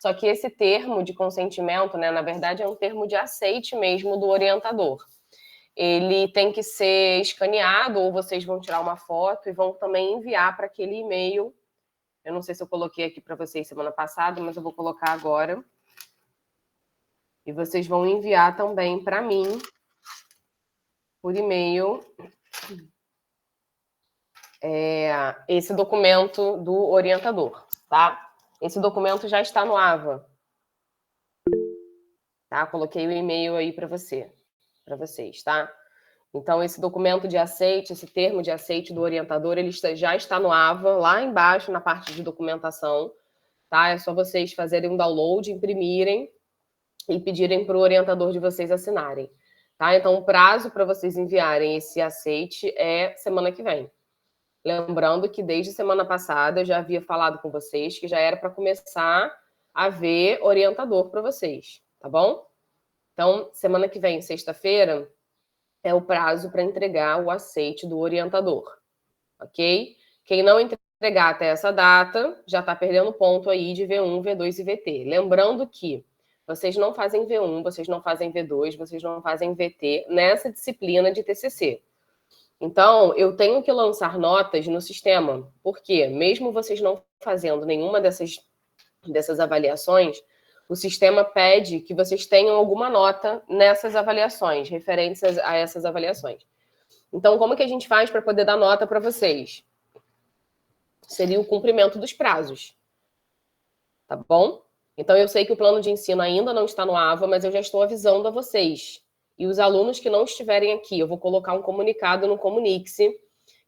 Só que esse termo de consentimento, né, na verdade, é um termo de aceite mesmo do orientador. Ele tem que ser escaneado, ou vocês vão tirar uma foto e vão também enviar para aquele e-mail. Eu não sei se eu coloquei aqui para vocês semana passada, mas eu vou colocar agora. E vocês vão enviar também para mim, por e-mail, esse documento do orientador, tá? Esse documento já está no AVA, tá? Coloquei o e-mail aí para vocês, tá? Então, esse documento de aceite, esse termo de aceite do orientador, ele já está no AVA, lá embaixo, na parte de documentação, tá? É só vocês fazerem um download, imprimirem e pedirem para o orientador de vocês assinarem, tá? Então, o prazo para vocês enviarem esse aceite é semana que vem. Lembrando que desde semana passada eu já havia falado com vocês que já era para começar a ver orientador para vocês, tá bom? Então, semana que vem, sexta-feira, é o prazo para entregar o aceite do orientador, ok? Quem não entregar até essa data já está perdendo ponto aí de V1, V2 e VT. Lembrando que vocês não fazem V1, vocês não fazem V2, vocês não fazem VT nessa disciplina de TCC. Então, eu tenho que lançar notas no sistema, porque mesmo vocês não fazendo nenhuma dessas avaliações, o sistema pede que vocês tenham alguma nota nessas avaliações, referentes a essas avaliações. Então, como que a gente faz para poder dar nota para vocês? Seria o cumprimento dos prazos, tá bom? Então, eu sei que o plano de ensino ainda não está no AVA, mas eu já estou avisando a vocês. E os alunos que não estiverem aqui, eu vou colocar um comunicado no Comunique-se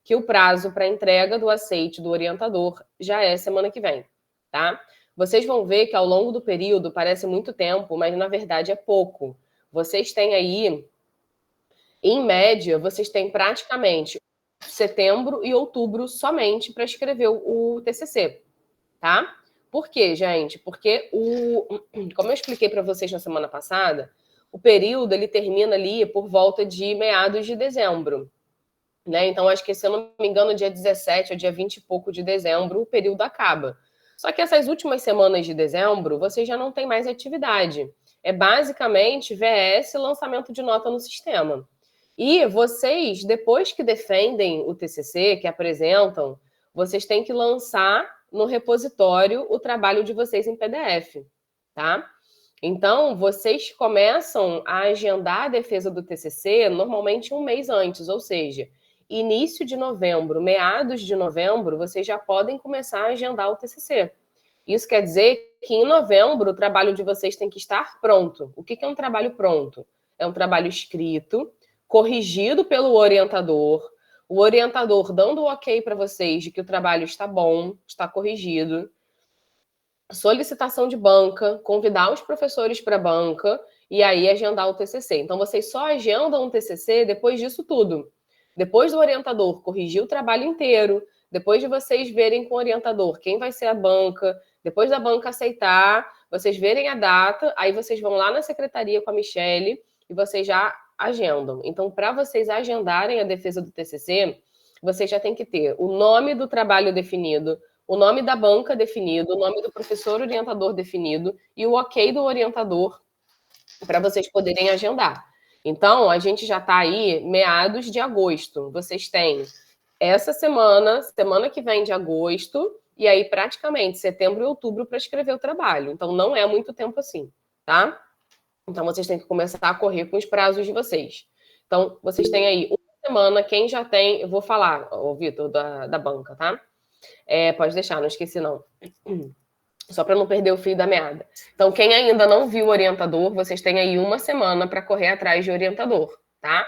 que o prazo para entrega do aceite do orientador já é semana que vem, tá? Vocês vão ver que ao longo do período parece muito tempo, mas na verdade é pouco. Vocês têm aí, em média, vocês têm praticamente setembro e outubro somente para escrever o TCC, tá? Por quê, gente? Porque como eu expliquei para vocês na semana passada, o período ele termina ali por volta de meados de dezembro, né? Então, acho que, se eu não me engano, dia 17 ou dia 20 e pouco de dezembro, o período acaba. Só que essas últimas semanas de dezembro, vocês já não têm mais atividade. É basicamente VS, lançamento de nota no sistema. E vocês, depois que defendem o TCC, que apresentam, vocês têm que lançar no repositório o trabalho de vocês em PDF, tá? Então, vocês começam a agendar a defesa do TCC normalmente um mês antes, ou seja, início de novembro, meados de novembro, vocês já podem começar a agendar o TCC. Isso quer dizer que em novembro o trabalho de vocês tem que estar pronto. O que é um trabalho pronto? É um trabalho escrito, corrigido pelo orientador, o orientador dando o ok para vocês de que o trabalho está bom, está corrigido, solicitação de banca, convidar os professores para a banca e aí agendar o TCC. Então, vocês só agendam o TCC depois disso tudo. Depois do orientador corrigir o trabalho inteiro, depois de vocês verem com o orientador quem vai ser a banca, depois da banca aceitar, vocês verem a data, aí vocês vão lá na secretaria com a Michelle e vocês já agendam. Então, para vocês agendarem a defesa do TCC, vocês já têm que ter o nome do trabalho definido, o nome da banca definido, o nome do professor orientador definido e o ok do orientador para vocês poderem agendar. Então, a gente já está aí meados de agosto. Vocês têm essa semana, semana que vem de agosto, e aí praticamente setembro e outubro para escrever o trabalho. Então, não é muito tempo assim, tá? Então, vocês têm que começar a correr com os prazos de vocês. Então, vocês têm aí uma semana, quem já tem... Eu vou falar, o Vitor, da banca, tá? Pode deixar, não esqueci não. Só para não perder o fio da meada. Então, quem ainda não viu o orientador, vocês têm aí uma semana para correr atrás de orientador, tá?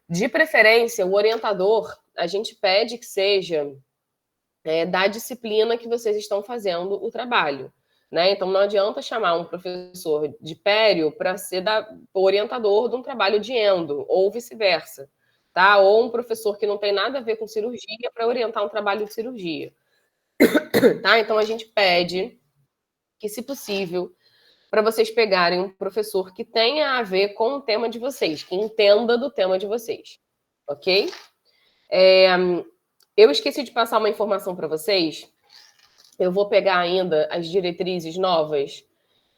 De preferência, o orientador, a gente pede que seja da disciplina que vocês estão fazendo o trabalho, né? Então, não adianta chamar um professor de pério para ser orientador de um trabalho de endo, ou vice-versa, tá? Ou um professor que não tem nada a ver com cirurgia para orientar um trabalho de cirurgia. Tá? Então, a gente pede que, se possível, para vocês pegarem um professor que tenha a ver com o tema de vocês, que entenda do tema de vocês, ok? Eu esqueci de passar uma informação para vocês. Eu vou pegar ainda as diretrizes novas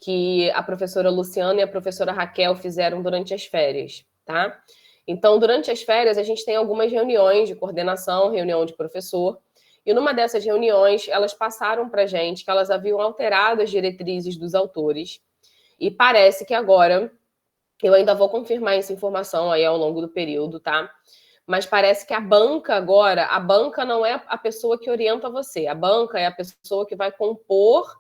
que a professora Luciana e a professora Raquel fizeram durante as férias, tá? Então, durante as férias, a gente tem algumas reuniões de coordenação, reunião de professor, e numa dessas reuniões, elas passaram para a gente que elas haviam alterado as diretrizes dos autores, e parece que agora, eu ainda vou confirmar essa informação aí ao longo do período, tá? Mas parece que a banca agora, a banca não é a pessoa que orienta você, a banca é a pessoa que vai compor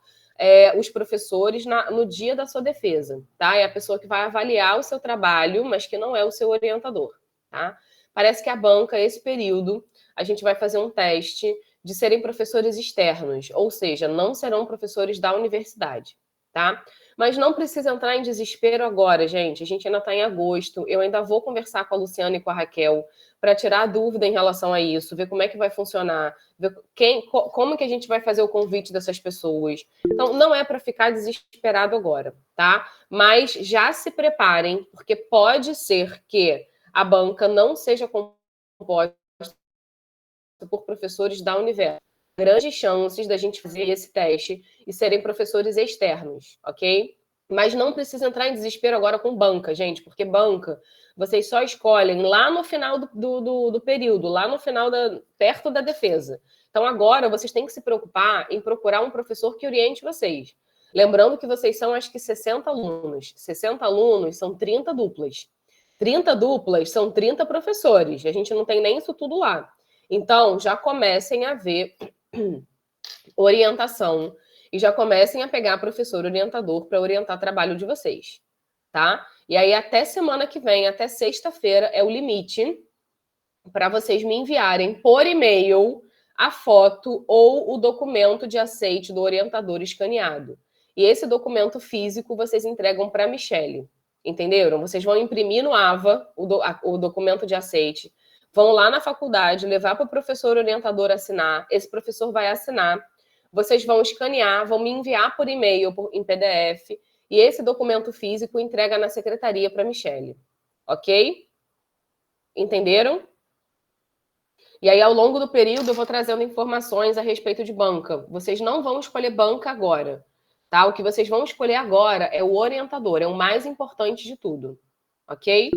os professores no dia da sua defesa, tá? É a pessoa que vai avaliar o seu trabalho, mas que não é o seu orientador, tá? Parece que a banca, esse período, a gente vai fazer um teste de serem professores externos, ou seja, não serão professores da universidade, tá? Mas não precisa entrar em desespero agora, gente. A gente ainda está em agosto. Eu ainda vou conversar com a Luciana e com a Raquel para tirar a dúvida em relação a isso, ver como é que vai funcionar, ver como que a gente vai fazer o convite dessas pessoas. Então, não é para ficar desesperado agora, tá? Mas já se preparem, porque pode ser que a banca não seja composta por professores da Universo. Grandes chances da gente fazer esse teste e serem professores externos, ok? Mas não precisa entrar em desespero agora com banca, gente, porque banca vocês só escolhem lá no final do período, lá no final, perto da defesa. Então agora vocês têm que se preocupar em procurar um professor que oriente vocês. Lembrando que vocês são, acho que 60 alunos. 60 alunos são 30 duplas. 30 duplas são 30 professores. A gente não tem nem isso tudo lá. Então, já comecem a ver orientação e já comecem a pegar professor orientador para orientar o trabalho de vocês, tá? E aí, até semana que vem, até sexta-feira, é o limite para vocês me enviarem por e-mail a foto ou o documento de aceite do orientador escaneado. E esse documento físico vocês entregam para a Michelle, entenderam? Vocês vão imprimir no AVA o documento de aceite, vão lá na faculdade, levar para o professor orientador assinar, esse professor vai assinar, vocês vão escanear, vão me enviar por e-mail, em PDF, e esse documento físico entrega na secretaria para a Michelle, ok? Entenderam? E aí, ao longo do período, eu vou trazendo informações a respeito de banca. Vocês não vão escolher banca agora, tá? O que vocês vão escolher agora é o orientador, é o mais importante de tudo, ok?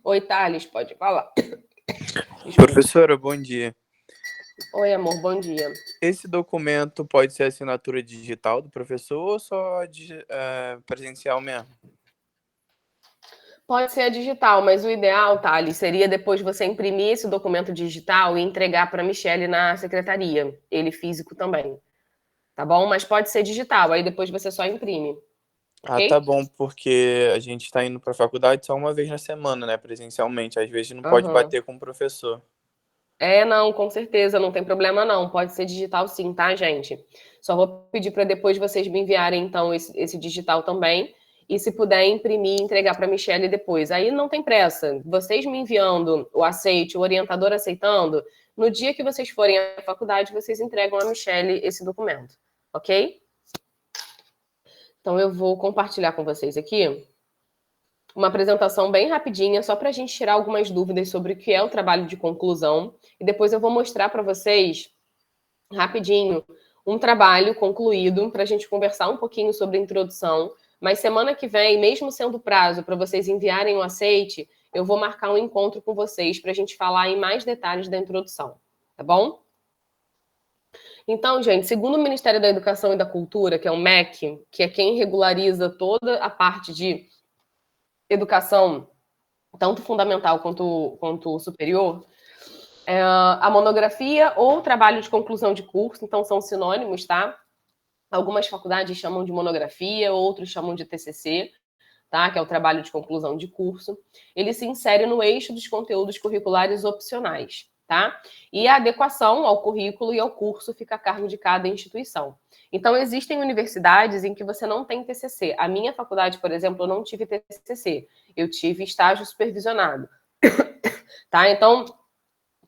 Oi, Thales, pode falar. Professora, bom dia. Oi, amor, bom dia. Esse documento pode ser assinatura digital do professor ou só presencial mesmo? Pode ser a digital, mas o ideal, Thales, seria depois você imprimir esse documento digital e entregar para a Michelle na secretaria, ele físico também, tá bom? Mas pode ser digital, aí depois você só imprime. Ah, Ok? tá bom, porque a gente está indo para a faculdade só uma vez na semana, né, presencialmente. Às vezes não pode Aham. bater com o professor. Não, com certeza, não tem problema não. Pode ser digital sim, tá, gente? Só vou pedir para depois vocês me enviarem, então, esse digital também. E se puder imprimir e entregar para a Michelle depois. Aí não tem pressa. Vocês me enviando o aceite, o orientador aceitando, no dia que vocês forem à faculdade, vocês entregam à Michelle esse documento. Ok? Então, eu vou compartilhar com vocês aqui uma apresentação bem rapidinha, só para a gente tirar algumas dúvidas sobre o que é o trabalho de conclusão. E depois eu vou mostrar para vocês, rapidinho, um trabalho concluído, para a gente conversar um pouquinho sobre a introdução. Mas semana que vem, mesmo sendo prazo para vocês enviarem o aceite, eu vou marcar um encontro com vocês para a gente falar em mais detalhes da introdução. Tá bom? Então, gente, segundo o Ministério da Educação e da Cultura, que é o MEC, que é quem regulariza toda a parte de educação, tanto fundamental quanto superior, a monografia ou trabalho de conclusão de curso, então são sinônimos, tá? Algumas faculdades chamam de monografia, outros chamam de TCC, tá? Que é o trabalho de conclusão de curso. Ele se insere no eixo dos conteúdos curriculares opcionais, tá? E a adequação ao currículo e ao curso fica a cargo de cada instituição. Então, existem universidades em que você não tem TCC. A minha faculdade, por exemplo, eu não tive TCC. Eu tive estágio supervisionado. Tá? Então,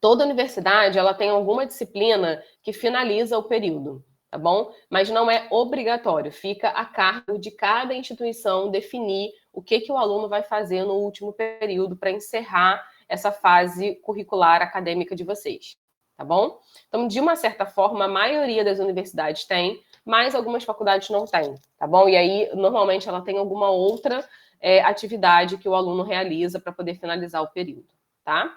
toda universidade ela tem alguma disciplina que finaliza o período, tá bom? Mas não é obrigatório, fica a cargo de cada instituição definir o que o aluno vai fazer no último período para encerrar essa fase curricular acadêmica de vocês, tá bom? Então, de uma certa forma, a maioria das universidades tem, mas algumas faculdades não têm, tá bom? E aí, normalmente, ela tem alguma outra atividade que o aluno realiza para poder finalizar o período, tá?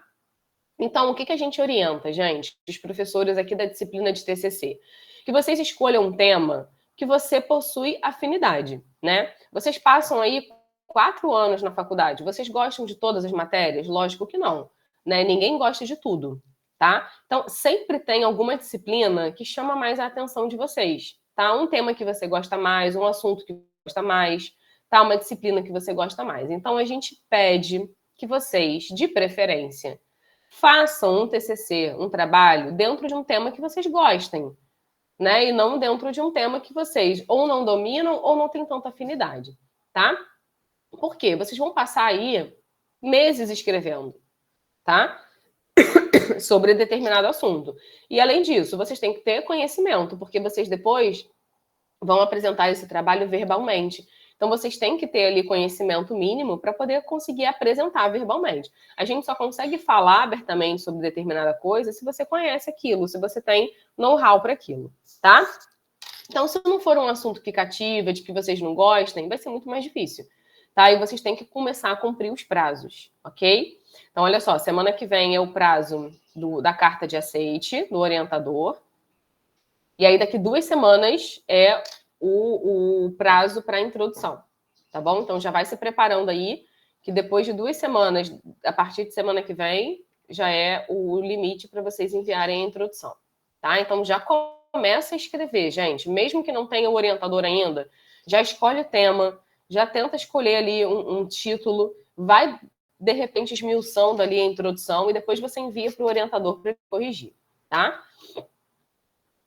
Então, o que a gente orienta, gente, os professores aqui da disciplina de TCC? Que vocês escolham um tema que você possui afinidade, né? Vocês passam aí 4 anos na faculdade, vocês gostam de todas as matérias? Lógico que não, né? Ninguém gosta de tudo, tá? Então, sempre tem alguma disciplina que chama mais a atenção de vocês, tá? Um tema que você gosta mais, um assunto que você gosta mais, tá? Uma disciplina que você gosta mais. Então, a gente pede que vocês, de preferência, façam um TCC, um trabalho, dentro de um tema que vocês gostem, né? E não dentro de um tema que vocês ou não dominam ou não têm tanta afinidade, tá? Por quê? Vocês vão passar aí meses escrevendo, tá? Sobre determinado assunto. E, além disso, vocês têm que ter conhecimento, porque vocês depois vão apresentar esse trabalho verbalmente. Então, vocês têm que ter ali conhecimento mínimo para poder conseguir apresentar verbalmente. A gente só consegue falar abertamente sobre determinada coisa se você conhece aquilo, se você tem know-how para aquilo, tá? Então, se não for um assunto que cativa, de que vocês não gostem, vai ser muito mais difícil, tá? E vocês têm que começar a cumprir os prazos, ok? Então, olha só, semana que vem é o prazo da carta de aceite do orientador. E aí, daqui 2 semanas é o prazo para a introdução, tá bom? Então, já vai se preparando aí, que depois de 2 semanas, a partir de semana que vem, já é o limite para vocês enviarem a introdução, tá? Então, já começa a escrever, gente. Mesmo que não tenha o orientador ainda, já escolhe o tema, já tenta escolher ali um título, vai, de repente, esmiuçando ali a introdução e depois você envia para o orientador para corrigir, tá?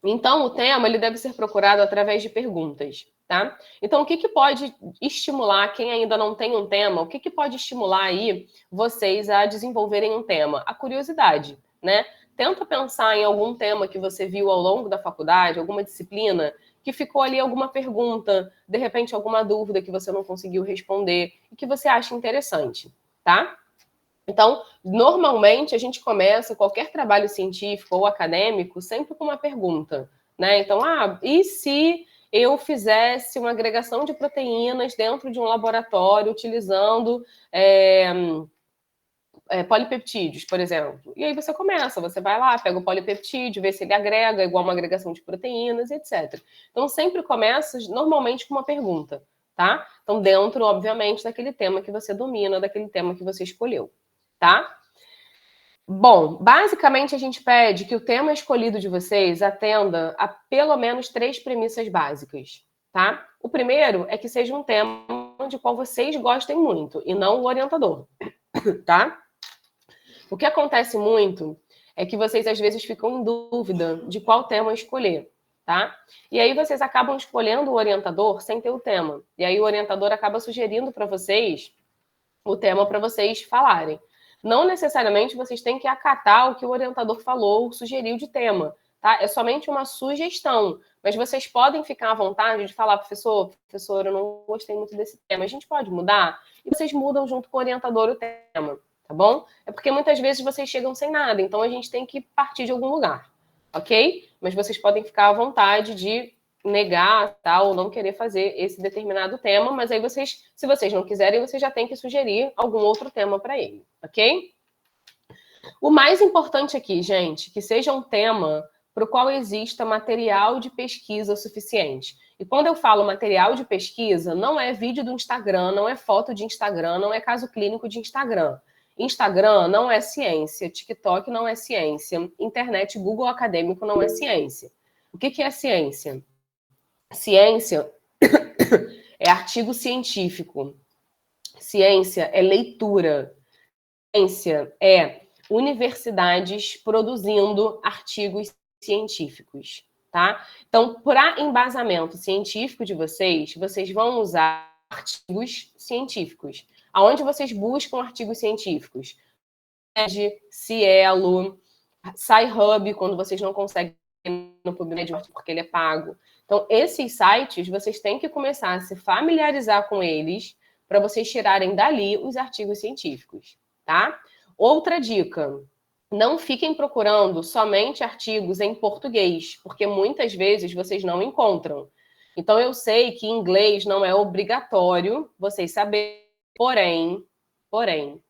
Então, o tema ele deve ser procurado através de perguntas, tá? Então, o que pode estimular quem ainda não tem um tema? O que pode estimular aí vocês a desenvolverem um tema? A curiosidade, né? Tenta pensar em algum tema que você viu ao longo da faculdade, alguma disciplina, que ficou ali alguma pergunta, de repente alguma dúvida que você não conseguiu responder e que você acha interessante, tá? Então, normalmente, a gente começa qualquer trabalho científico ou acadêmico sempre com uma pergunta, né? Então, e se eu fizesse uma agregação de proteínas dentro de um laboratório utilizando polipeptídeos, por exemplo? E aí você começa, você vai lá, pega o polipeptídeo, vê se ele agrega igual uma agregação de proteínas, etc. Então, sempre começa, normalmente, com uma pergunta, tá? Então, dentro, obviamente, daquele tema que você domina, daquele tema que você escolheu. Tá? Bom, basicamente a gente pede que o tema escolhido de vocês atenda a pelo menos 3 premissas básicas, tá? O primeiro é que seja um tema de qual vocês gostem muito e não o orientador, tá? O que acontece muito é que vocês às vezes ficam em dúvida de qual tema escolher, tá? E aí vocês acabam escolhendo o orientador sem ter o tema. E aí o orientador acaba sugerindo para vocês o tema para vocês falarem. Não necessariamente vocês têm que acatar o que o orientador falou, sugeriu de tema, tá? É somente uma sugestão, mas vocês podem ficar à vontade de falar, professor, eu não gostei muito desse tema, a gente pode mudar? E vocês mudam junto com o orientador o tema, tá bom? É porque muitas vezes vocês chegam sem nada, então a gente tem que partir de algum lugar, ok? Mas vocês podem ficar à vontade de negar, tá, ou não querer fazer esse determinado tema, mas aí vocês, se vocês não quiserem, vocês já têm que sugerir algum outro tema para ele, ok? O mais importante aqui, gente, que seja um tema para o qual exista material de pesquisa suficiente. E quando eu falo material de pesquisa, não é vídeo do Instagram, não é foto de Instagram, não é caso clínico de Instagram. Instagram não é ciência, TikTok não é ciência, internet, Google acadêmico não é ciência. O que é ciência? Ciência é artigo científico. Ciência é leitura. Ciência é universidades produzindo artigos científicos, tá? Então, para embasamento científico de vocês, vocês vão usar artigos científicos. Aonde vocês buscam artigos científicos? Cielo, SciHub, quando vocês não conseguem no PubMed porque ele é pago. Então, esses sites, vocês têm que começar a se familiarizar com eles para vocês tirarem dali os artigos científicos, tá? Outra dica, não fiquem procurando somente artigos em português, porque muitas vezes vocês não encontram. Então, eu sei que inglês não é obrigatório vocês saberem, porém,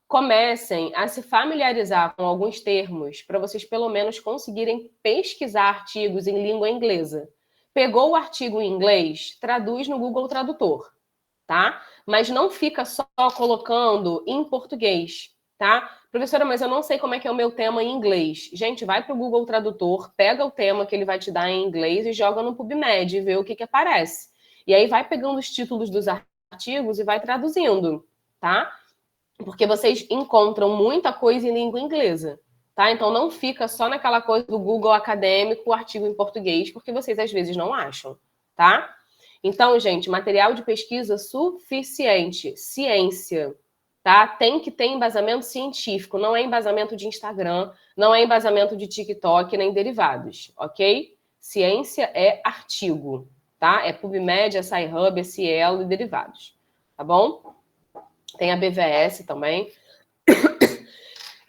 comecem a se familiarizar com alguns termos para vocês pelo menos conseguirem pesquisar artigos em língua inglesa. Pegou o artigo em inglês, traduz no Google Tradutor, tá? Mas não fica só colocando em português, tá? Professora, mas eu não sei como é que é o meu tema em inglês. Gente, vai para o Google Tradutor, pega o tema que ele vai te dar em inglês e joga no PubMed e vê o que aparece. E aí vai pegando os títulos dos artigos e vai traduzindo, tá? Porque vocês encontram muita coisa em língua inglesa, tá? Então não fica só naquela coisa do Google acadêmico, o artigo em português, porque vocês às vezes não acham, tá? Então, gente, material de pesquisa suficiente, ciência, tá? Tem que ter embasamento científico, não é embasamento de Instagram, não é embasamento de TikTok, nem derivados, ok? Ciência é artigo, tá? É PubMed, é SciHub, é Cielo e derivados, tá bom? Tem a BVS também.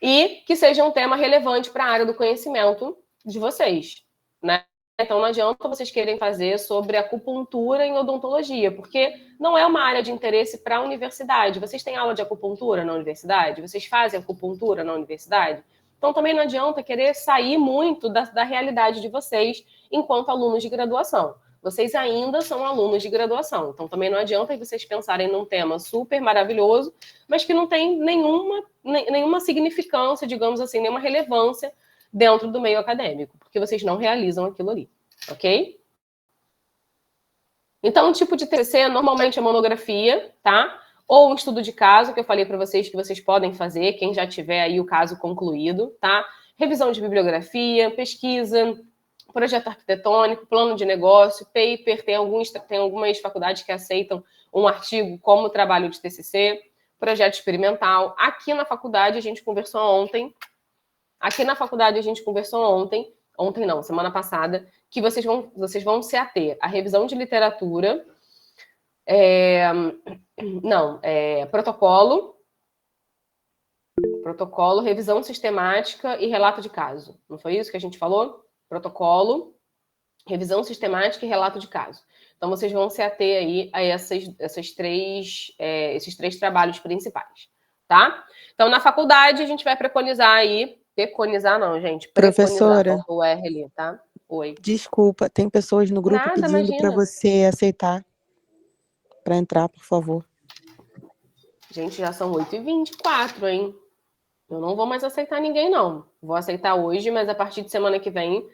E que seja um tema relevante para a área do conhecimento de vocês, né? Então, não adianta vocês querem fazer sobre acupuntura em odontologia, porque não é uma área de interesse para a universidade. Vocês têm aula de acupuntura na universidade? Vocês fazem acupuntura na universidade? Então, também não adianta querer sair muito da realidade de vocês enquanto alunos de graduação. Vocês ainda são alunos de graduação. Então, também não adianta vocês pensarem num tema super maravilhoso, mas que não tem nenhuma significância, digamos assim, nenhuma relevância dentro do meio acadêmico, porque vocês não realizam aquilo ali, ok? Então, o tipo de TCC normalmente é monografia, tá? Ou um estudo de caso, que eu falei para vocês que vocês podem fazer, quem já tiver aí o caso concluído, tá? Revisão de bibliografia, pesquisa, projeto arquitetônico, plano de negócio, paper, tem algumas faculdades que aceitam um artigo como trabalho de TCC, projeto experimental. Aqui na faculdade a gente conversou ontem, ontem não, semana passada, que vocês vão se ater à revisão de literatura, protocolo, revisão sistemática e relato de caso. Não foi isso que a gente falou? Protocolo, revisão sistemática e relato de caso. Então, vocês vão se ater aí a esses três trabalhos principais, tá? Então, na faculdade, a gente vai preconizar aí... Preconizar não, gente. Professora, o R ali, tá? Oi. Desculpa, tem pessoas no grupo Nada, pedindo para você aceitar para entrar, por favor. Gente, já são 8h24, hein? Eu não vou mais aceitar ninguém, não. Vou aceitar hoje, mas a partir de semana que vem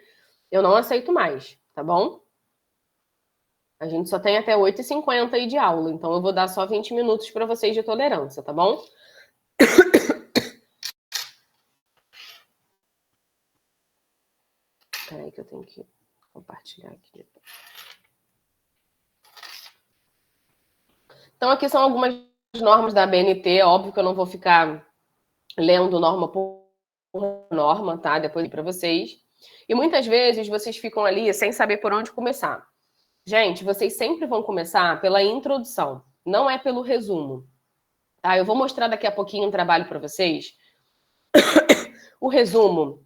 eu não aceito mais, tá bom? A gente só tem até 8h50 aí de aula, então eu vou dar só 20 minutos para vocês de tolerância, tá bom? Peraí que eu tenho que compartilhar aqui. Então, aqui são algumas normas da ABNT. Óbvio que eu não vou ficar lendo norma por norma, tá? Depois para vocês. E muitas vezes vocês ficam ali sem saber por onde começar. Gente, vocês sempre vão começar pela introdução, não é pelo resumo. Tá? Eu vou mostrar daqui a pouquinho um trabalho para vocês. O resumo,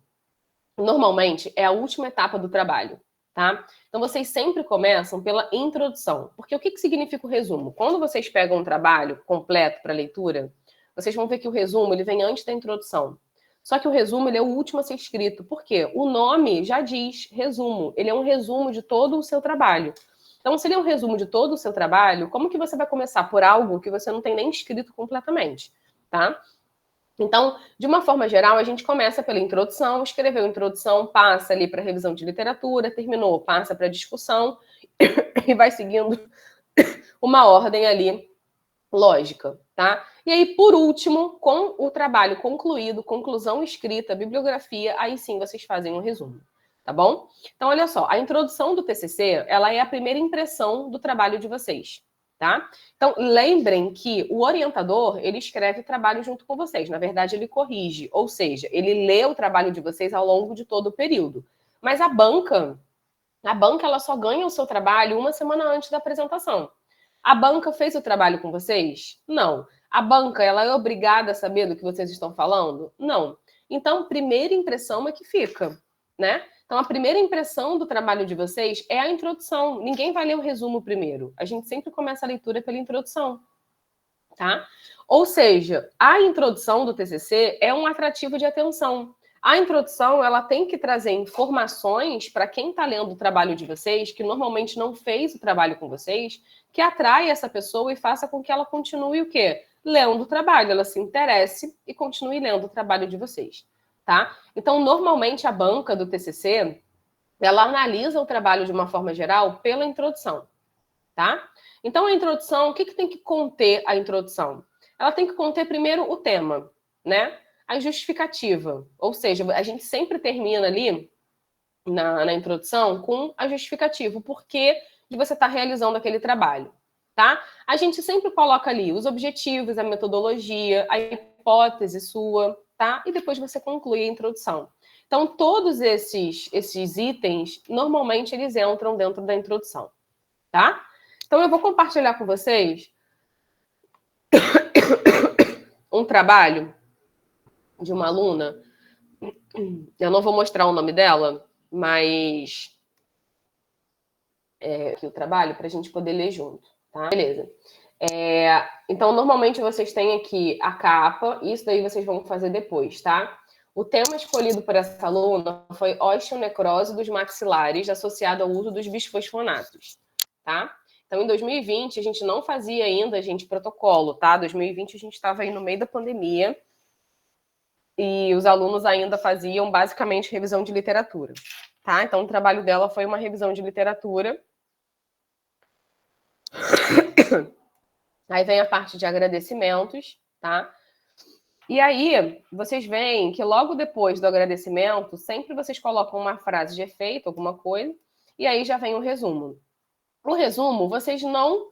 normalmente, é a última etapa do trabalho, tá? Então, vocês sempre começam pela introdução. Porque o que significa o resumo? Quando vocês pegam um trabalho completo para leitura, vocês vão ver que o resumo ele vem antes da introdução. Só que o resumo ele é o último a ser escrito. Por quê? O nome já diz resumo. Ele é um resumo de todo o seu trabalho. Então, se ele é um resumo de todo o seu trabalho, como que você vai começar por algo que você não tem nem escrito completamente, tá? Então, de uma forma geral, a gente começa pela introdução, escreveu a introdução, passa ali para a revisão de literatura, terminou, passa para a discussão e vai seguindo uma ordem ali lógica, tá? E aí, por último, com o trabalho concluído, conclusão escrita, bibliografia, aí sim vocês fazem um resumo, tá bom? Então, olha só, a introdução do TCC, ela é a primeira impressão do trabalho de vocês, tá? Então, lembrem que o orientador, ele escreve o trabalho junto com vocês. Na verdade, ele corrige, ou seja, ele lê o trabalho de vocês ao longo de todo o período. Mas a banca ela só ganha o seu trabalho uma semana antes da apresentação. A banca fez o trabalho com vocês? Não. A banca, ela é obrigada a saber do que vocês estão falando? Não. Então, primeira impressão é que fica, né? Então, a primeira impressão do trabalho de vocês é a introdução. Ninguém vai ler o resumo primeiro. A gente sempre começa a leitura pela introdução, tá? Ou seja, a introdução do TCC é um atrativo de atenção. A introdução, ela tem que trazer informações para quem está lendo o trabalho de vocês, que normalmente não fez o trabalho com vocês, que atrai essa pessoa e faça com que ela continue o quê? Lendo o trabalho, ela se interesse e continue lendo o trabalho de vocês, tá? Então, normalmente, a banca do TCC, ela analisa o trabalho de uma forma geral pela introdução, tá? Então, a introdução, o que tem que conter a introdução? Ela tem que conter primeiro o tema, né? A justificativa, ou seja, a gente sempre termina ali na introdução com a justificativa, o porquê de você estar realizando aquele trabalho, tá? A gente sempre coloca ali os objetivos, a metodologia, a hipótese sua, tá? E depois você conclui a introdução. Então, todos esses itens, normalmente, eles entram dentro da introdução, tá? Então, eu vou compartilhar com vocês um trabalho de uma aluna. Eu não vou mostrar o nome dela, mas aqui o trabalho para a gente poder ler junto, tá? Beleza. Então, normalmente vocês têm aqui a capa, isso daí vocês vão fazer depois, tá? O tema escolhido por essa aluna foi osteonecrose dos maxilares associado ao uso dos bisfosfonatos, tá? Então, em 2020, a gente não fazia ainda, gente, protocolo, tá? 2020 a gente estava aí no meio da pandemia e os alunos ainda faziam basicamente revisão de literatura, tá? Então, o trabalho dela foi uma revisão de literatura. Aí vem a parte de agradecimentos, tá? E aí, vocês veem que logo depois do agradecimento, sempre vocês colocam uma frase de efeito, alguma coisa, e aí já vem o resumo. O resumo, vocês não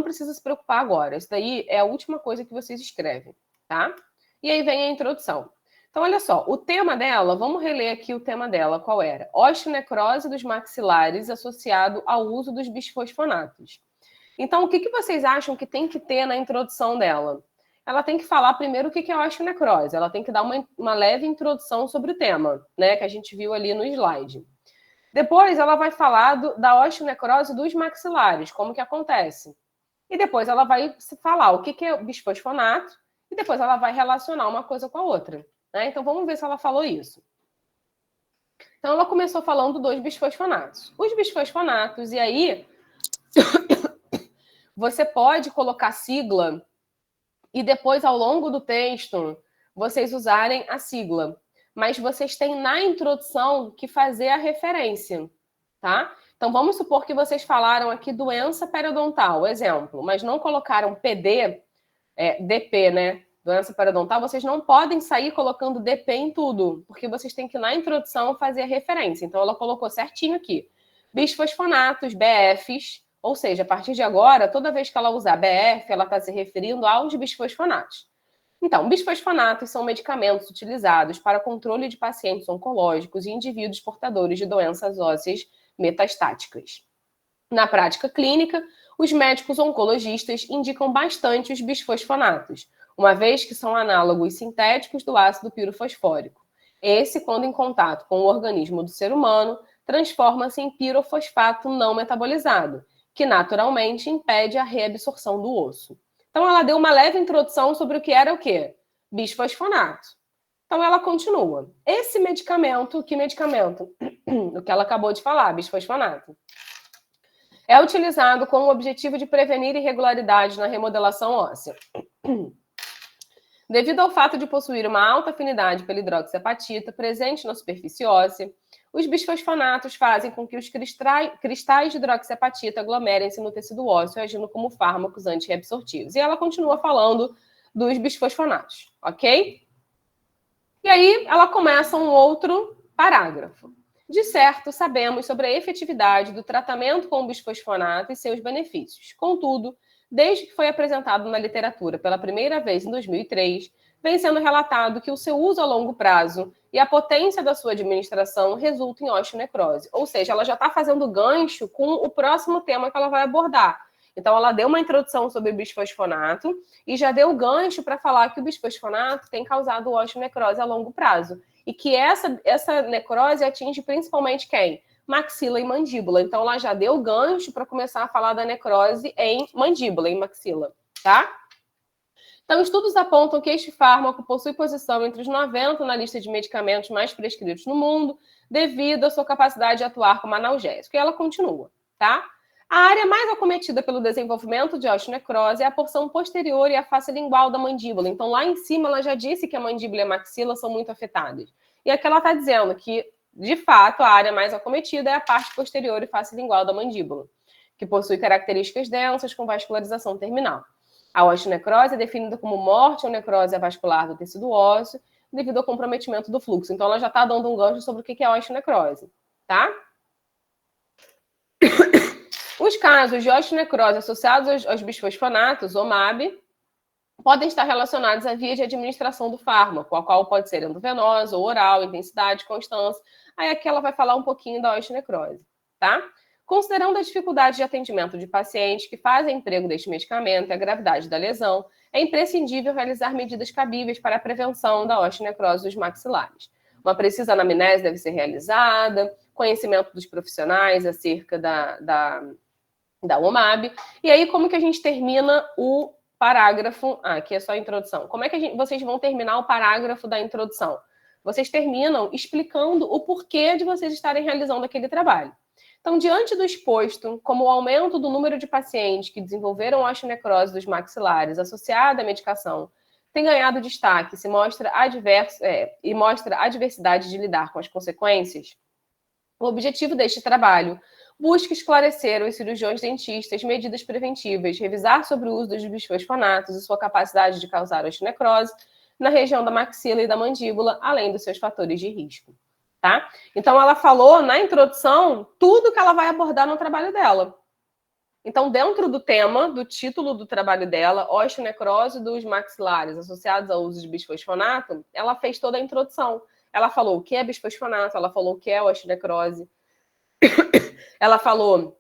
precisam se preocupar agora. Isso daí é a última coisa que vocês escrevem, tá? E aí vem a introdução. Então, olha só, o tema dela, vamos reler aqui o tema dela, qual era? Osteonecrose dos maxilares associado ao uso dos bisfosfonatos. Então, o que vocês acham que tem que ter na introdução dela? Ela tem que falar primeiro o que é osteonecrose. Ela tem que dar uma leve introdução sobre o tema, né? Que a gente viu ali no slide. Depois, ela vai falar da osteonecrose dos maxilares, como que acontece. E depois ela vai falar o que é o bisfosfonato, e depois ela vai relacionar uma coisa com a outra, né? Então, vamos ver se ela falou isso. Então, ela começou falando dos bisfosfonatos. Os bisfosfonatos, e aí você pode colocar sigla e depois, ao longo do texto, vocês usarem a sigla. Mas vocês têm na introdução que fazer a referência, tá? Então, vamos supor que vocês falaram aqui doença periodontal, exemplo, mas não colocaram PD, DP, né? Doença periodontal, vocês não podem sair colocando DP em tudo, porque vocês têm que, na introdução, fazer a referência. Então, ela colocou certinho aqui. Bisfosfonatos, BFs, ou seja, a partir de agora, toda vez que ela usar BF, ela está se referindo aos bisfosfonatos. Então, bisfosfonatos são medicamentos utilizados para controle de pacientes oncológicos e indivíduos portadores de doenças ósseas metastáticas. Na prática clínica, os médicos oncologistas indicam bastante os bisfosfonatos, uma vez que são análogos sintéticos do ácido pirofosfórico. Esse, quando em contato com o organismo do ser humano, transforma-se em pirofosfato não metabolizado, que naturalmente impede a reabsorção do osso. Então, ela deu uma leve introdução sobre o que era o quê? Bisfosfonato. Então, ela continua. Esse medicamento, que medicamento? O que ela acabou de falar, bisfosfonato. É utilizado com o objetivo de prevenir irregularidades na remodelação óssea. Devido ao fato de possuir uma alta afinidade pela hidroxiapatita presente na superfície óssea, os bisfosfonatos fazem com que os cristais de hidroxiapatita aglomerem-se no tecido ósseo, agindo como fármacos antirreabsortivos. E ela continua falando dos bisfosfonatos, ok? E aí ela começa um outro parágrafo. De certo, sabemos sobre a efetividade do tratamento com o bisfosfonato e seus benefícios. Contudo, desde que foi apresentado na literatura pela primeira vez em 2003, vem sendo relatado que o seu uso a longo prazo e a potência da sua administração resultam em osteonecrose. Ou seja, ela já está fazendo gancho com o próximo tema que ela vai abordar, Então, ela deu uma introdução sobre o bisfosfonato e já deu gancho para falar que o bisfosfonato tem causado osteonecrose a longo prazo. E que essa necrose atinge principalmente quem? Maxila e mandíbula. Então, ela já deu gancho para começar a falar da necrose em mandíbula, em maxila, tá? Então, estudos apontam que este fármaco possui posição entre os 90 na lista de medicamentos mais prescritos no mundo, devido à sua capacidade de atuar como analgésico. E ela continua, tá? A área mais acometida pelo desenvolvimento de osteonecrose é a porção posterior e a face lingual da mandíbula. Então, lá em cima, ela já disse que a mandíbula e a maxila são muito afetadas. E aqui ela está dizendo que, de fato, a área mais acometida é a parte posterior e face lingual da mandíbula, que possui características densas com vascularização terminal. A osteonecrose é definida como morte ou necrose avascular do tecido ósseo devido ao comprometimento do fluxo. Então, ela já está dando um gancho sobre o que é a osteonecrose, tá? Os casos de osteonecrose associados aos bisfosfonatos, OMAB, podem estar relacionados à via de administração do fármaco, a qual pode ser endovenosa ou oral, intensidade, constância. Aí aqui ela vai falar um pouquinho da osteonecrose, tá? Considerando a dificuldade de atendimento de pacientes que fazem emprego deste medicamento e a gravidade da lesão, é imprescindível realizar medidas cabíveis para a prevenção da osteonecrose dos maxilares. Uma precisa anamnese deve ser realizada, conhecimento dos profissionais acerca da OMAB. E aí, como que a gente termina o parágrafo? Aqui é só a introdução. Como é que vocês vão terminar o parágrafo da introdução? Vocês terminam explicando o porquê de vocês estarem realizando aquele trabalho. Então, diante do exposto, como o aumento do número de pacientes que desenvolveram osteonecrose dos maxilares associada à medicação tem ganhado destaque e mostra a diversidade de lidar com as consequências, o objetivo deste trabalho busca esclarecer aos cirurgiões dentistas medidas preventivas, revisar sobre o uso dos bisfosfonatos e sua capacidade de causar osteonecrose na região da maxila e da mandíbula, além dos seus fatores de risco. Tá? Então, ela falou na introdução tudo que ela vai abordar no trabalho dela. Então, dentro do tema, do título do trabalho dela, osteonecrose dos maxilares associados ao uso de bisfosfonato, ela fez toda a introdução. Ela falou o que é bisfosfonato, ela falou o que é osteonecrose, ela falou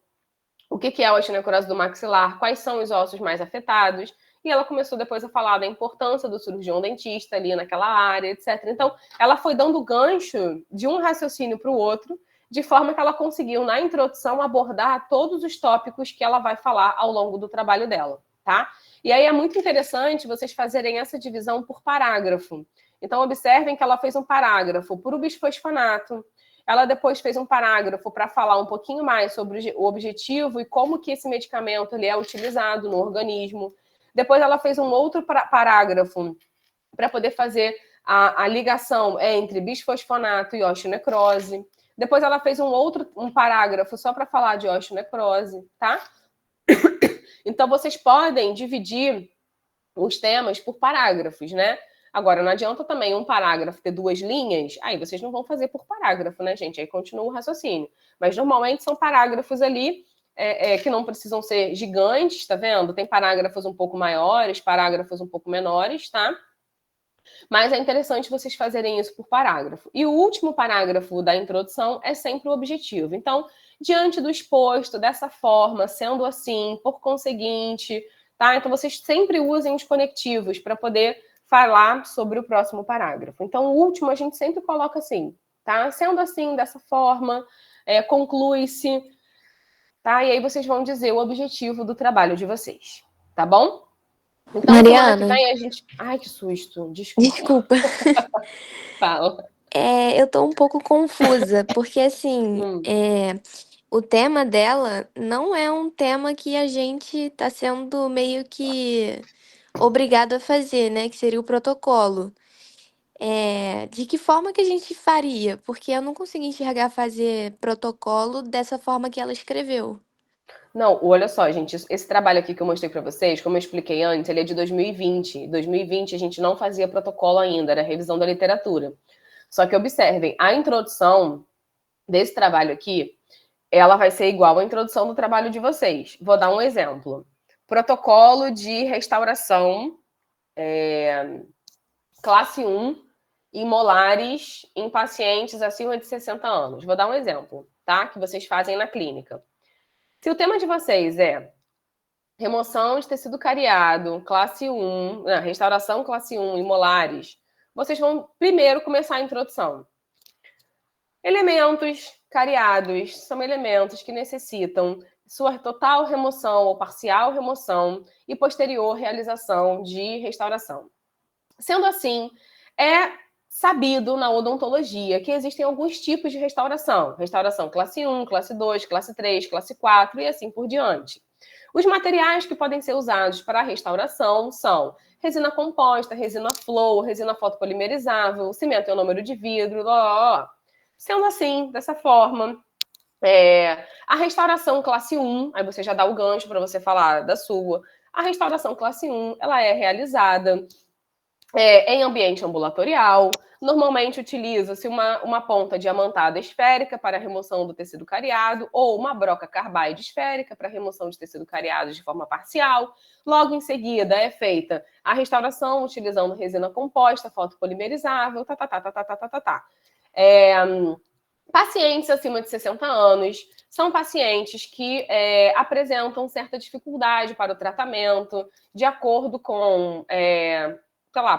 o que é a osteonecrose do maxilar, quais são os ossos mais afetados, e ela começou depois a falar da importância do cirurgião dentista ali naquela área, etc. Então, ela foi dando gancho de um raciocínio para o outro, de forma que ela conseguiu, na introdução, abordar todos os tópicos que ela vai falar ao longo do trabalho dela, tá? E aí é muito interessante vocês fazerem essa divisão por parágrafo. Então, observem que ela fez um parágrafo por o bisfosfonato, ela depois fez um parágrafo para falar um pouquinho mais sobre o objetivo e como que esse medicamento ele é utilizado no organismo. Depois ela fez um outro parágrafo para poder fazer a ligação entre bisfosfonato e osteonecrose. Depois ela fez um parágrafo só para falar de osteonecrose, tá? Então, vocês podem dividir os temas por parágrafos, né? Agora, não adianta também um parágrafo ter 2 linhas, aí vocês não vão fazer por parágrafo, né, gente? Aí continua o raciocínio. Mas, normalmente, são parágrafos ali que não precisam ser gigantes, tá vendo? Tem parágrafos um pouco maiores, parágrafos um pouco menores, tá? Mas é interessante vocês fazerem isso por parágrafo. E o último parágrafo da introdução é sempre o objetivo. Então, diante do exposto, dessa forma, sendo assim, por conseguinte, tá? Então, vocês sempre usem os conectivos para poder falar sobre o próximo parágrafo. Então, o último a gente sempre coloca assim, tá? Sendo assim, dessa forma, conclui-se, tá? E aí vocês vão dizer o objetivo do trabalho de vocês, tá bom? Então, Mariana, semana que vem a gente... Ai, que susto, desculpa. Fala. Eu tô um pouco confusa, porque assim, o tema dela não é um tema que a gente tá sendo meio que obrigado a fazer, né? Que seria o protocolo. De que forma que a gente faria? Porque eu não consegui enxergar fazer protocolo dessa forma que ela escreveu. Não, olha só, gente, esse trabalho aqui que eu mostrei para vocês, como eu expliquei antes, ele é de 2020. Em 2020 a gente não fazia protocolo ainda, era revisão da literatura. Só que observem, a introdução desse trabalho aqui, ela vai ser igual à introdução do trabalho de vocês. Vou dar um exemplo. Protocolo de restauração classe 1 em molares em pacientes acima de 60 anos. Vou dar um exemplo, tá? Que vocês fazem na clínica. Se o tema de vocês é remoção de tecido cariado, classe 1, restauração classe 1 e molares, vocês vão primeiro começar a introdução. Elementos cariados são elementos que necessitam sua total remoção ou parcial remoção e posterior realização de restauração. Sendo assim, é sabido na odontologia que existem alguns tipos de restauração. Restauração classe 1, classe 2, classe 3, classe 4 e assim por diante. Os materiais que podem ser usados para a restauração são resina composta, resina flow, resina fotopolimerizável, cimento ionômero de vidro, Sendo assim, dessa forma, a restauração classe 1, aí você já dá o gancho para você falar da sua. A restauração classe 1, ela é realizada em ambiente ambulatorial. Normalmente utiliza-se uma ponta diamantada esférica para a remoção do tecido cariado ou uma broca carbaide esférica para a remoção de tecido cariado de forma parcial. Logo em seguida é feita a restauração utilizando resina composta, fotopolimerizável, Pacientes acima de 60 anos são pacientes que apresentam certa dificuldade para o tratamento, de acordo com,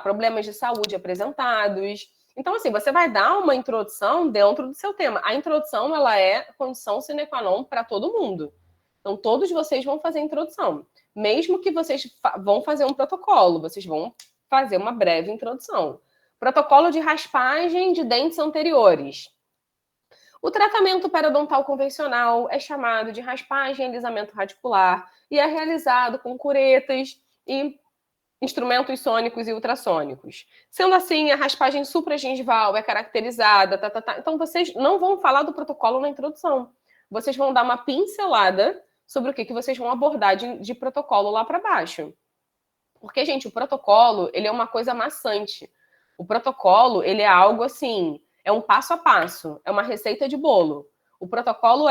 problemas de saúde apresentados. Então, assim, você vai dar uma introdução dentro do seu tema. A introdução, ela é condição sine qua non para todo mundo. Então, todos vocês vão fazer a introdução. Mesmo que vocês vão fazer um protocolo, vocês vão fazer uma breve introdução. Protocolo de raspagem de dentes anteriores. O tratamento periodontal convencional é chamado de raspagem e alisamento radicular e é realizado com curetas e instrumentos sônicos e ultrassônicos. Sendo assim, a raspagem supragengival é caracterizada, Então, vocês não vão falar do protocolo na introdução. Vocês vão dar uma pincelada sobre o que vocês vão abordar de protocolo lá para baixo. Porque, gente, o protocolo, ele é uma coisa maçante. O protocolo, ele é algo assim, é um passo a passo, é uma receita de bolo. O protocolo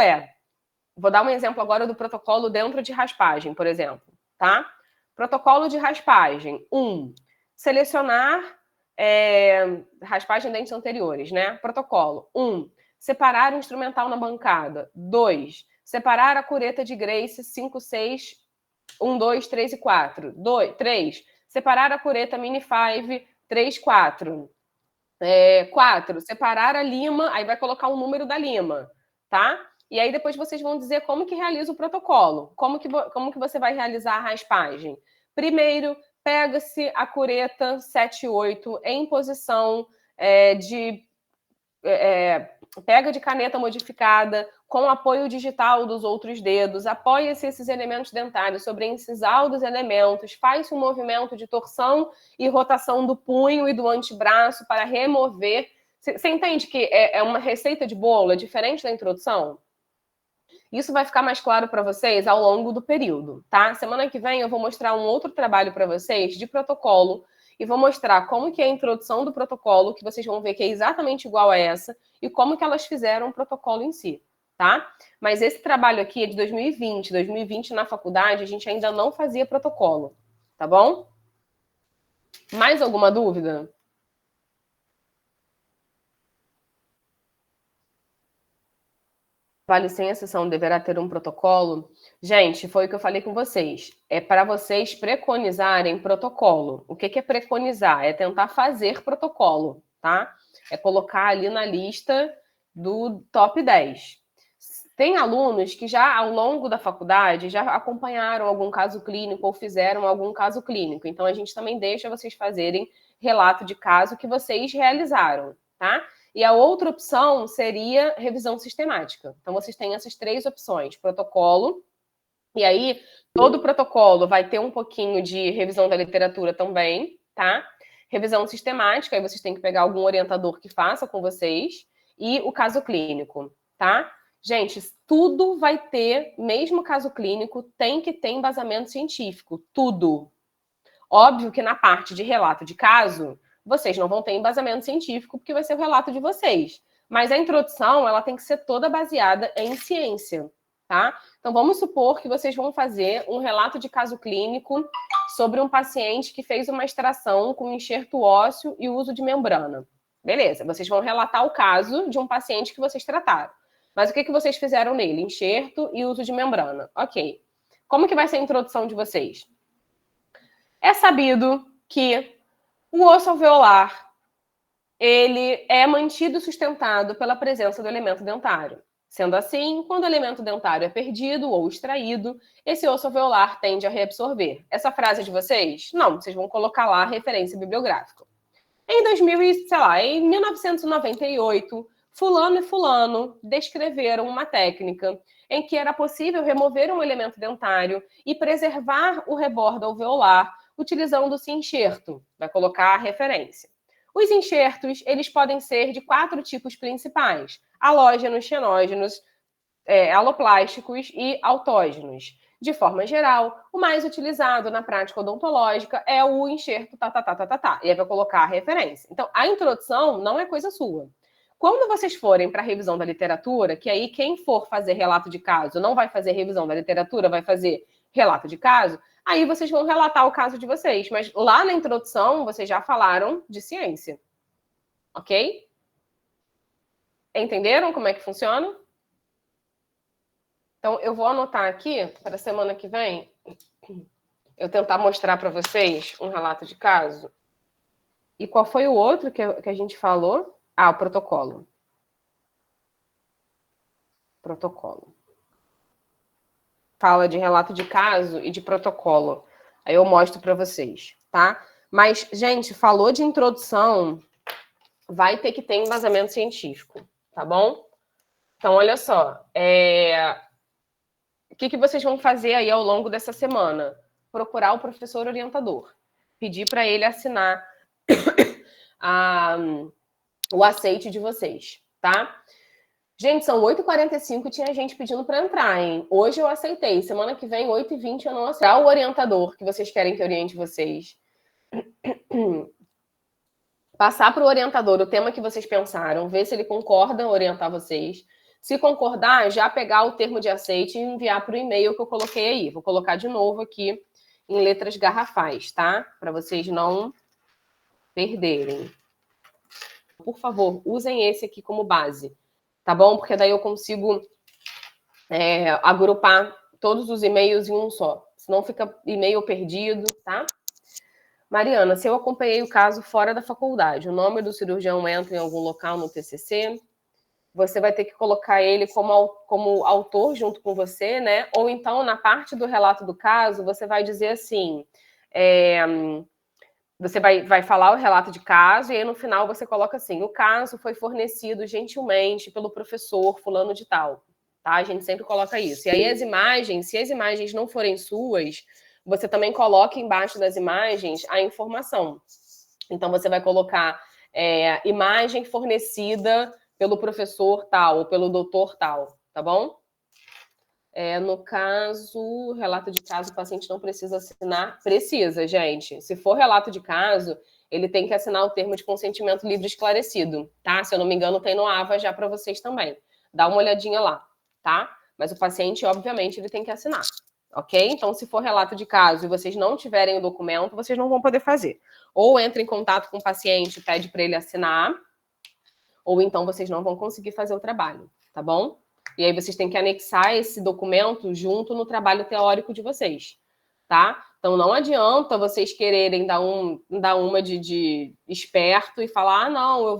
vou dar um exemplo agora do protocolo dentro de raspagem, por exemplo, tá? Protocolo de raspagem. 1. Selecionar raspagem de dentes anteriores, né? Protocolo. 1. Separar o instrumental na bancada. 2. Separar a cureta de Grace 5, 6, 1, 2, 3 e 4. 3. Separar a cureta Mini 5, 3, 4. 4. Separar a lima, aí vai colocar o número da lima, tá? E aí depois vocês vão dizer como que realiza o protocolo, como que você vai realizar a raspagem. Primeiro, pega-se a cureta 7-8 em posição pega de caneta modificada com apoio digital dos outros dedos, apoia-se esses elementos dentários sobre a incisal dos elementos, faz-se um movimento de torção e rotação do punho e do antebraço para remover. Você entende que é uma receita de bolo, é diferente da introdução? Isso vai ficar mais claro para vocês ao longo do período, tá? Semana que vem eu vou mostrar um outro trabalho para vocês de protocolo e vou mostrar como que é a introdução do protocolo, que vocês vão ver que é exatamente igual a essa, e como que elas fizeram o protocolo em si, tá? Mas esse trabalho aqui é de 2020. 2020, na faculdade, a gente ainda não fazia protocolo, tá bom? Mais alguma dúvida? Vale sem exceção deverá ter um protocolo. Gente, foi o que eu falei com vocês. É para vocês preconizarem protocolo. O que é preconizar? É tentar fazer protocolo, tá? É colocar ali na lista do top 10. Tem alunos que já, ao longo da faculdade, já acompanharam algum caso clínico ou fizeram algum caso clínico. Então, a gente também deixa vocês fazerem relato de caso que vocês realizaram, tá? E a outra opção seria revisão sistemática. Então, vocês têm essas 3 opções. Protocolo, e aí todo protocolo vai ter um pouquinho de revisão da literatura também, tá? Revisão sistemática, aí vocês têm que pegar algum orientador que faça com vocês. E o caso clínico, tá? Gente, tudo vai ter, mesmo caso clínico, tem que ter embasamento científico. Tudo. Óbvio que na parte de relato de caso, vocês não vão ter embasamento científico, porque vai ser o relato de vocês. Mas a introdução, ela tem que ser toda baseada em ciência, tá? Então, vamos supor que vocês vão fazer um relato de caso clínico sobre um paciente que fez uma extração com enxerto ósseo e uso de membrana. Beleza, vocês vão relatar o caso de um paciente que vocês trataram. Mas o que vocês fizeram nele? Enxerto e uso de membrana. Ok. Como que vai ser a introdução de vocês? É sabido que o osso alveolar, ele é mantido e sustentado pela presença do elemento dentário. Sendo assim, quando o elemento dentário é perdido ou extraído, esse osso alveolar tende a reabsorver. Essa frase é de vocês? Não, vocês vão colocar lá a referência bibliográfica. Em 1998, fulano e fulano descreveram uma técnica em que era possível remover um elemento dentário e preservar o rebordo alveolar utilizando-se enxerto. Vai colocar a referência. Os enxertos, eles podem ser de 4 tipos principais: halógenos, xenógenos, aloplásticos e autógenos. De forma geral, o mais utilizado na prática odontológica é o enxerto E aí vai colocar a referência. Então, a introdução não é coisa sua. Quando vocês forem para a revisão da literatura, que aí quem for fazer relato de caso não vai fazer revisão da literatura, vai fazer relato de caso, aí vocês vão relatar o caso de vocês. Mas lá na introdução, vocês já falaram de ciência. Ok? Entenderam como é que funciona? Então, eu vou anotar aqui, para a semana que vem, eu tentar mostrar para vocês um relato de caso. E qual foi o outro que a gente falou? Ah, o protocolo. Protocolo. Fala de relato de caso e de protocolo. Aí eu mostro para vocês, tá? Mas, gente, falou de introdução, vai ter que ter embasamento científico, tá bom? Então, olha só. O que vocês vão fazer aí ao longo dessa semana? Procurar o professor orientador. Pedir para ele assinar o aceite de vocês, tá? Gente, são 8h45 e tinha gente pedindo para entrar, hein? Hoje eu aceitei. Semana que vem, 8h20, eu não aceito. O orientador que vocês querem que oriente vocês. Passar para o orientador o tema que vocês pensaram, ver se ele concorda em orientar vocês. Se concordar, já pegar o termo de aceite e enviar para o e-mail que eu coloquei aí. Vou colocar de novo aqui em letras garrafais, tá? Para vocês não perderem. Por favor, usem esse aqui como base, tá bom? Porque daí eu consigo agrupar todos os e-mails em um só. Senão fica e-mail perdido, tá? Mariana, se eu acompanhei o caso fora da faculdade, o nome do cirurgião entra em algum local no TCC? Você vai ter que colocar ele como autor junto com você, né? Ou então, na parte do relato do caso, você vai dizer assim... Você vai falar o relato de caso e aí no final você coloca assim: o caso foi fornecido gentilmente pelo professor fulano de tal. Tá? A gente sempre coloca isso. E aí as imagens, se as imagens não forem suas, você também coloca embaixo das imagens a informação. Então você vai colocar imagem fornecida pelo professor tal ou pelo doutor tal, tá bom? No caso, relato de caso, o paciente não precisa assinar. Precisa, gente. Se for relato de caso, ele tem que assinar o termo de consentimento livre esclarecido, tá? Se eu não me engano, tem no AVA já para vocês também. Dá uma olhadinha lá, tá? Mas o paciente, obviamente, ele tem que assinar, ok? Então, se for relato de caso e vocês não tiverem o documento, vocês não vão poder fazer. Ou entra em contato com o paciente, pede para ele assinar, ou então vocês não vão conseguir fazer o trabalho, tá bom? E aí vocês têm que anexar esse documento junto no trabalho teórico de vocês, tá? Então não adianta vocês quererem dar uma de esperto e falar: ah, não,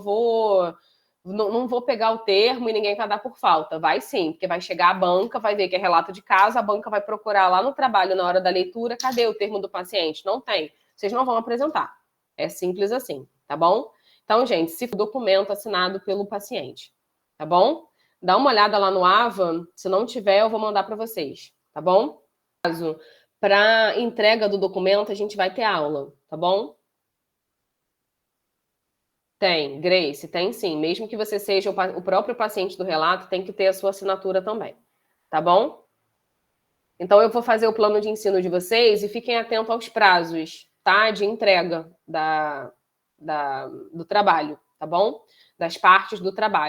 não vou pegar o termo e ninguém vai dar por falta. Vai sim, porque vai chegar a banca, vai ver que é relato de caso, a banca vai procurar lá no trabalho, na hora da leitura, cadê o termo do paciente? Não tem. Vocês não vão apresentar. É simples assim, tá bom? Então, gente, se for documento assinado pelo paciente, tá bom? Dá uma olhada lá no AVA, se não tiver, eu vou mandar para vocês, tá bom? Para entrega do documento, a gente vai ter aula, tá bom? Tem, Grace, tem sim. Mesmo que você seja o próprio paciente do relato, tem que ter a sua assinatura também, tá bom? Então, eu vou fazer o plano de ensino de vocês e fiquem atentos aos prazos, tá? De entrega do trabalho, tá bom? Das partes do trabalho.